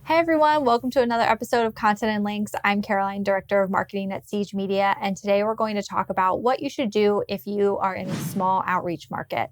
Hey everyone, welcome to another episode of Content and Links. I'm Caroline, Director of Marketing at Siege Media, and today we're going to talk about what you should do if you are in a small outreach market.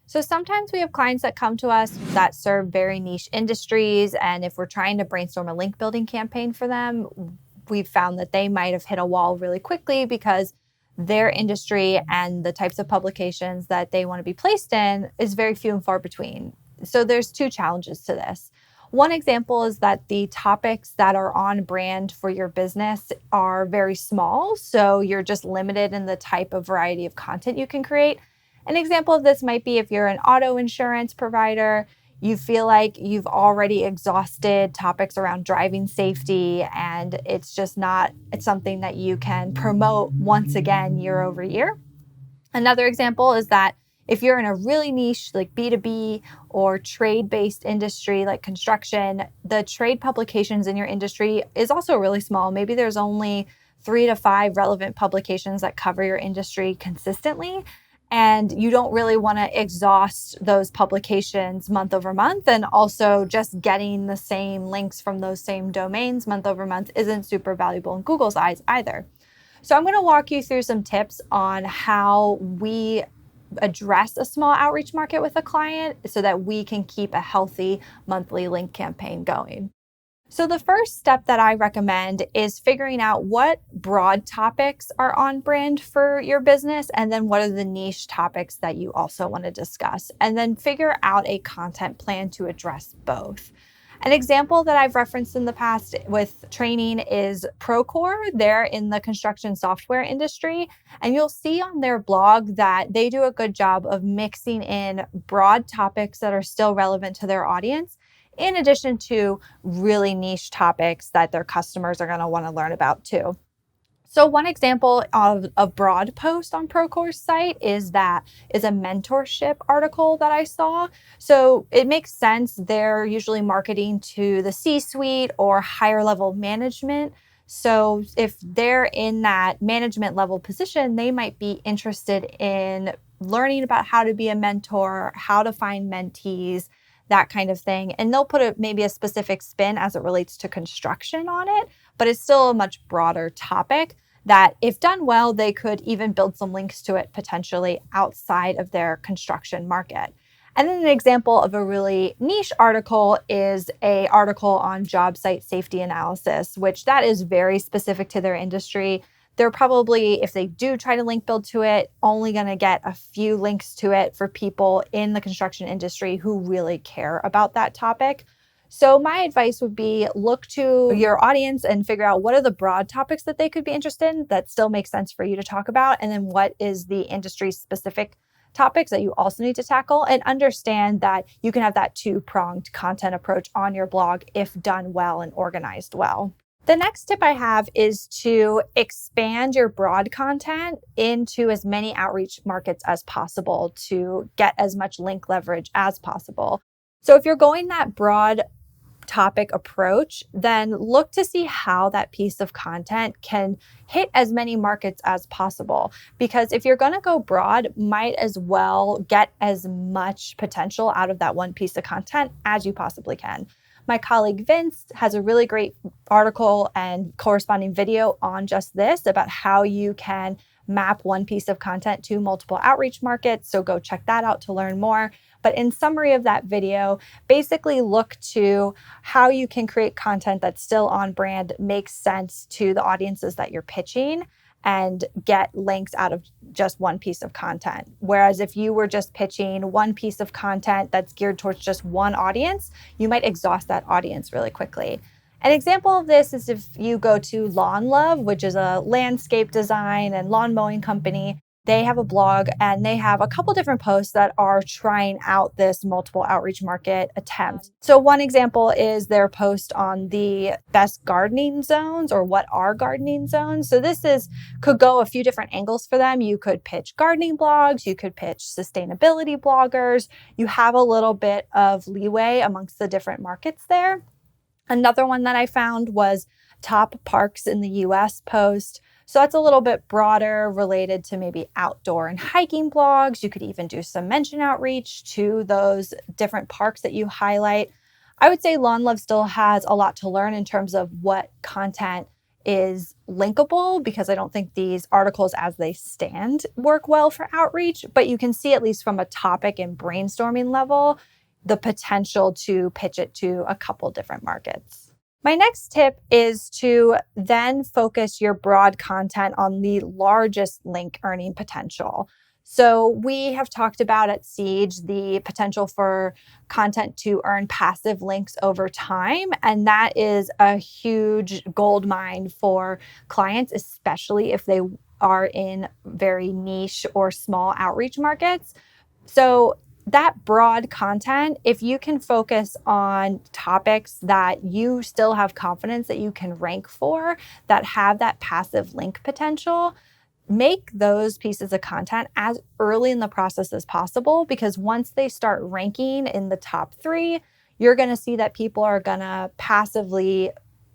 So sometimes we have clients that come to us that serve very niche industries, and if we're trying to brainstorm a link building campaign for them, we've found that they might have hit a wall really quickly because their industry and the types of publications that they want to be placed in is very few and far between. So there's two challenges to this. One example is that the topics that are on brand for your business are very small, so you're just limited in the type of variety of content you can create. An example of this might be if you're an auto insurance provider, you feel like you've already exhausted topics around driving safety, and it's something that you can promote once again year over year. Another example is that if you're in a really niche like B2B or trade-based industry like construction, the trade publications in your industry is also really small. Maybe there's only 3 to 5 relevant publications that cover your industry consistently. And you don't really want to exhaust those publications month over month. And also just getting the same links from those same domains month over month isn't super valuable in Google's eyes either. So I'm going to walk you through some tips on how we address a small outreach market with a client so that we can keep a healthy monthly link campaign going. So the first step that I recommend is figuring out what broad topics are on brand for your business, and then what are the niche topics that you also want to discuss, and then figure out a content plan to address both. An example that I've referenced in the past with training is Procore. They're in the construction software industry, and you'll see on their blog that they do a good job of mixing in broad topics that are still relevant to their audience, in addition to really niche topics that their customers are going to want to learn about too. So one example of a broad post on Procore's site is a mentorship article that I saw. So it makes sense. They're usually marketing to the C-suite or higher level management. So if they're in that management level position, they might be interested in learning about how to be a mentor, how to find mentees, that kind of thing. And they'll put maybe a specific spin as it relates to construction on it, but it's still a much broader topic that if done well, they could even build some links to it potentially outside of their construction market. And then an example of a really niche article is an article on job site safety analysis, which that is very specific to their industry. They're probably, if they do try to link build to it, only going to get a few links to it for people in the construction industry who really care about that topic. So my advice would be look to your audience and figure out what are the broad topics that they could be interested in that still make sense for you to talk about. And then what is the industry specific topics that you also need to tackle, and understand that you can have that two-pronged content approach on your blog if done well and organized well. The next tip I have is to expand your broad content into as many outreach markets as possible to get as much link leverage as possible. So if you're going that broad topic approach, then look to see how that piece of content can hit as many markets as possible. Because if you're going to go broad, might as well get as much potential out of that one piece of content as you possibly can. My colleague Vince has a really great article and corresponding video on just this about how you can map one piece of content to multiple outreach markets. So go check that out to learn more. But in summary of that video, basically look to how you can create content that's still on brand, makes sense to the audiences that you're pitching, and get links out of just one piece of content. Whereas if you were just pitching one piece of content that's geared towards just one audience, you might exhaust that audience really quickly. An example of this is if you go to Lawn Love, which is a landscape design and lawn mowing company. They have a blog and they have a couple different posts that are trying out this multiple outreach market attempt. So one example is their post on the best gardening zones, or what are gardening zones. So could go a few different angles for them. You could pitch gardening blogs, you could pitch sustainability bloggers. You have a little bit of leeway amongst the different markets there. Another one that I found was top parks in the US post. So that's a little bit broader, related to maybe outdoor and hiking blogs. You could even do some mention outreach to those different parks that you highlight. I would say Law and Love still has a lot to learn in terms of what content is linkable, because I don't think these articles as they stand work well for outreach, but you can see, at least from a topic and brainstorming level, the potential to pitch it to a couple different markets. My next tip is to then focus your broad content on the largest link earning potential. So we have talked about at Siege the potential for content to earn passive links over time. And that is a huge gold mine for clients, especially if they are in very niche or small outreach markets. So that broad content, if you can focus on topics that you still have confidence that you can rank for, that have that passive link potential, make those pieces of content as early in the process as possible, because once they start ranking in the top 3, you're going to see that people are going to passively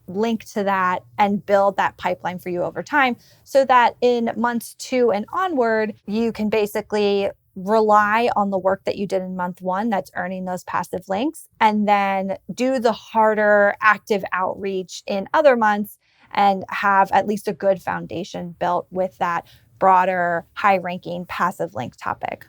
link to that and build that pipeline for you over time, so that in months 2 and onward, you can basically rely on the work that you did in month 1 that's earning those passive links, and then do the harder active outreach in other months and have at least a good foundation built with that broader, high-ranking passive link topic.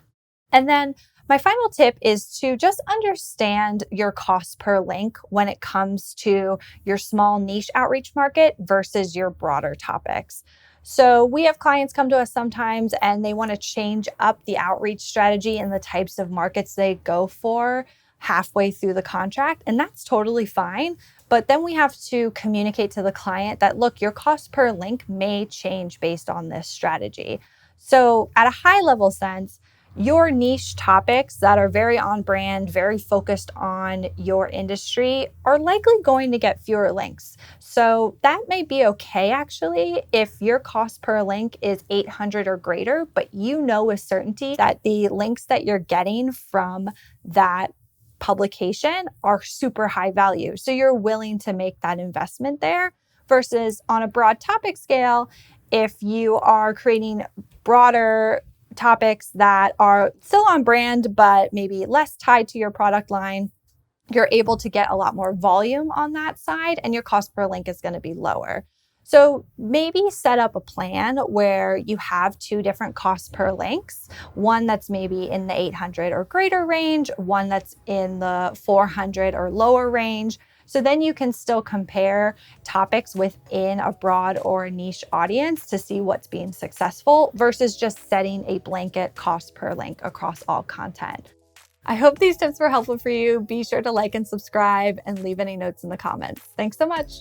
And then my final tip is to just understand your cost per link when it comes to your small niche outreach market versus your broader topics. So we have clients come to us sometimes and they want to change up the outreach strategy and the types of markets they go for halfway through the contract, and that's totally fine. But then we have to communicate to the client that, look, your cost per link may change based on this strategy. So at a high level sense, your niche topics that are very on brand, very focused on your industry, are likely going to get fewer links. So that may be okay, actually, if your cost per link is 800 or greater, but you know with certainty that the links that you're getting from that publication are super high value. So you're willing to make that investment there, versus on a broad topic scale, if you are creating broader topics that are still on brand, but maybe less tied to your product line, you're able to get a lot more volume on that side, and your cost per link is going to be lower. So maybe set up a plan where you have 2 different costs per links, one that's maybe in the 800 or greater range, one that's in the 400 or lower range. So then you can still compare topics within a broad or a niche audience to see what's being successful, versus just setting a blanket cost per link across all content. I hope these tips were helpful for you. Be sure to like and subscribe and leave any notes in the comments. Thanks so much.